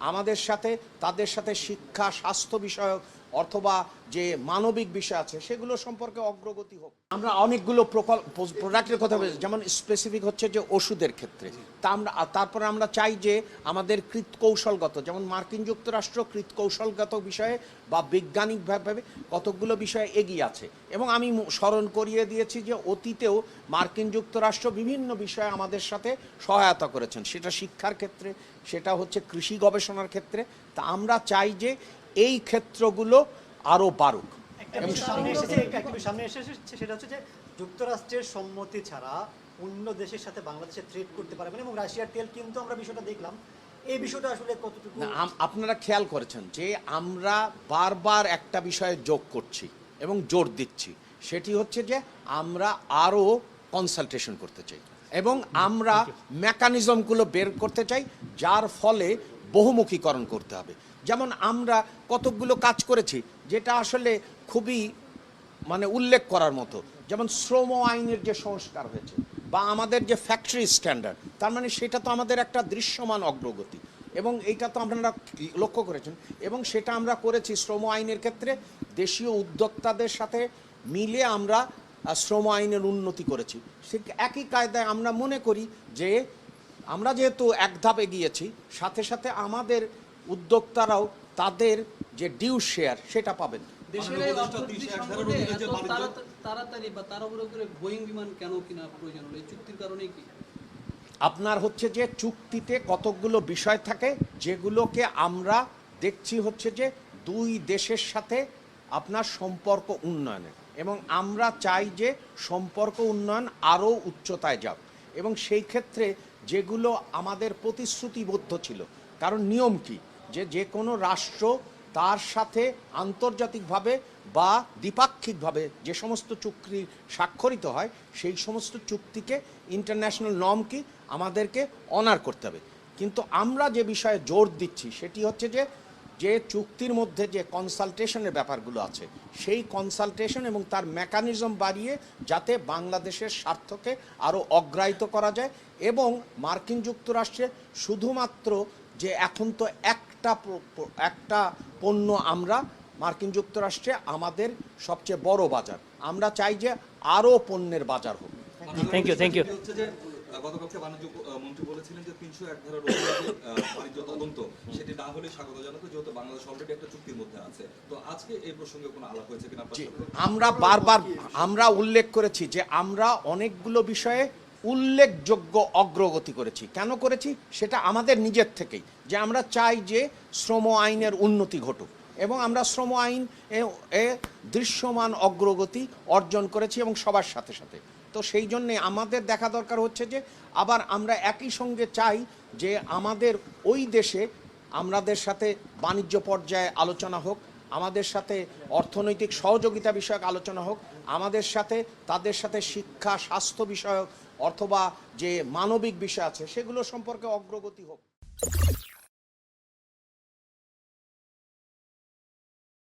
আমাদের সাথে তাদের সাথে শিক্ষা, স্বাস্থ্য বিষয়ক অথবা যে মানবিক বিষয় আছে সেগুলো সম্পর্কে অগ্রগতি হোক। আমরা অনেকগুলো প্রোডাক্টের কথা বলছি, যেমন স্পেসিফিক হচ্ছে যে ওষুধের ক্ষেত্রে। তারপরে আমরা চাই যে আমাদের কৃৎকৌশলগত, যেমন মার্কিন যুক্তরাষ্ট্র কৃৎকৌশলগত বিষয়ে বা বৈজ্ঞানিকভাবে কতকগুলো বিষয়ে এগিয়ে আছে, এবং আমি স্মরণ করিয়ে দিয়েছি যে অতীতেও মার্কিন যুক্তরাষ্ট্র বিভিন্ন বিষয়ে আমাদের সাথে সহায়তা করেছেন, সেটা শিক্ষার ক্ষেত্রে, সেটা হচ্ছে কৃষি গবেষণার ক্ষেত্রে। তা আমরা চাই যে এই ক্ষেত্রগুলো আরও বাড়ুক। সামনে এসেছে সেটা হচ্ছে যে যুক্তরাষ্ট্রের সম্মতি ছাড়া অন্য দেশের সাথে বাংলাদেশে ট্রেড করতে পারবে না, এবং রাশিয়ার তেল কিন্তু আমরা বিষয়টা দেখলাম। এই বিষয়টা আসলে কতটুকু আপনারা খেয়াল করেছেন যে আমরা বারবার একটা বিষয়ে যোগ করছি এবং জোর দিচ্ছি, সেটি হচ্ছে যে আমরা আরও কনসালটেশন করতে চাই এবং আমরা মেকানিজমগুলো বের করতে চাই, যার ফলে বহুমুখীকরণ করতে হবে। যেমন আমরা কতকগুলো কাজ করেছি যেটা আসলে খুবই উল্লেখ করার মতো, যেমন শ্রম আইনের যে সংস্কার হয়েছে বা আমাদের যে ফ্যাক্টরি স্ট্যান্ডার্ড, তার সেটা তো আমাদের একটা দৃশ্যমান অগ্রগতি, এবং এইটা তো আপনারা লক্ষ্য করেছেন। এবং সেটা আমরা করেছি শ্রম আইনের ক্ষেত্রে দেশীয় উদ্যোক্তাদের সাথে মিলে আমরা শ্রম আইনের উন্নতি করেছি। সে একই কায়দায় আমরা মনে করি যে আমরা যেহেতু এক ধাপ এগিয়েছি, সাথে সাথে আমাদের উদ্যোক্তারাও তাদের যে ডিউ শেয়ার সেটা পাবেন। দেশের এই অর্থনৈতিক সংকটে এত তাড়াতাড়ি বা তাড়াহুড়ো করে বোয়িং বিমান কেন কিনা প্রয়োজন হলো? এই চুক্তির কারণে কি? আপনার হচ্ছে যে চুক্তিতে কতকগুলো বিষয় থাকে যেগুলোকে আমরা দেখছি হচ্ছে যে দুই দেশের সাথে আপনার সম্পর্ক উন্নয়নের, এবং আমরা চাই যে সম্পর্ক উন্নয়ন আরও উচ্চতায় যাক, এবং সেই ক্ষেত্রে যেগুলো আমাদের প্রতিশ্রুতিবদ্ধ ছিল। কারণ নিয়ম কি, যে কোনো রাষ্ট্র তার সাথে আন্তর্জাতিকভাবে বা দ্বিপাক্ষিকভাবে যে সমস্ত চুক্তি স্বাক্ষরিত হয় সেই সমস্ত চুক্তিকে ইন্টারন্যাশনাল নর্ম কি আমাদেরকে অনার করতে হবে। কিন্তু আমরা যে বিষয়ে জোর দিচ্ছি সেটি হচ্ছে যে চুক্তির মধ্যে যে কনসালটেশনের ব্যাপারগুলো আছে সেই কনসালটেশন এবং তার মেকানিজম বাড়িয়ে যাতে বাংলাদেশের স্বার্থকে আরও অগ্রাহ্য করা যায়, এবং মার্কিন যুক্তরাষ্ট্রে শুধুমাত্র যে এখন তো একটা পণ্য আমরা মার্কিন যুক্তরাষ্ট্রে আমাদের সবচেয়ে বড় বাজার, আমরা চাই যে আরও পণ্যের বাজার হোক। Thank you. গতকালকে বাণিজ্য মন্ত্রী বলেছিলেন যে 301 ধারার বাণিজ্য তদন্ত সেটি না হলে স্বাগতজনক, যেহেতু বাংলাদেশ অলরেডি একটা চুক্তির মধ্যে আছে। তো আজকে এই প্রসঙ্গে কোনো আলাপ হয়েছে কিনা? আমরা বারবার উল্লেখ করেছি যে আমরা অনেকগুলো বিষয়ে উল্লেখযোগ্য অগ্রগতি করেছি। কেন করেছি সেটা আমাদের নিজের থেকেই, যে আমরা চাই যে শ্রম আইনের উন্নতি ঘটুক, এবং আমরা শ্রম আইন দৃশ্যমান অগ্রগতি অর্জন করেছি এবং সবার সাথে সাথে। তো সেই জন্যে আমাদের দেখা দরকার হচ্ছে যে আবার আমরা একই সঙ্গে চাই যে আমাদের ওই দেশে আমাদের সাথে বাণিজ্য পর্যায়ে আলোচনা হোক, আমাদের সাথে অর্থনৈতিক সহযোগিতা বিষয়ক আলোচনা হোক, আমাদের সাথে তাদের সাথে শিক্ষা, স্বাস্থ্য বিষয়ক অথবা যে মানবিক বিষয় আছে সেগুলো সম্পর্কে অগ্রগতি হোক।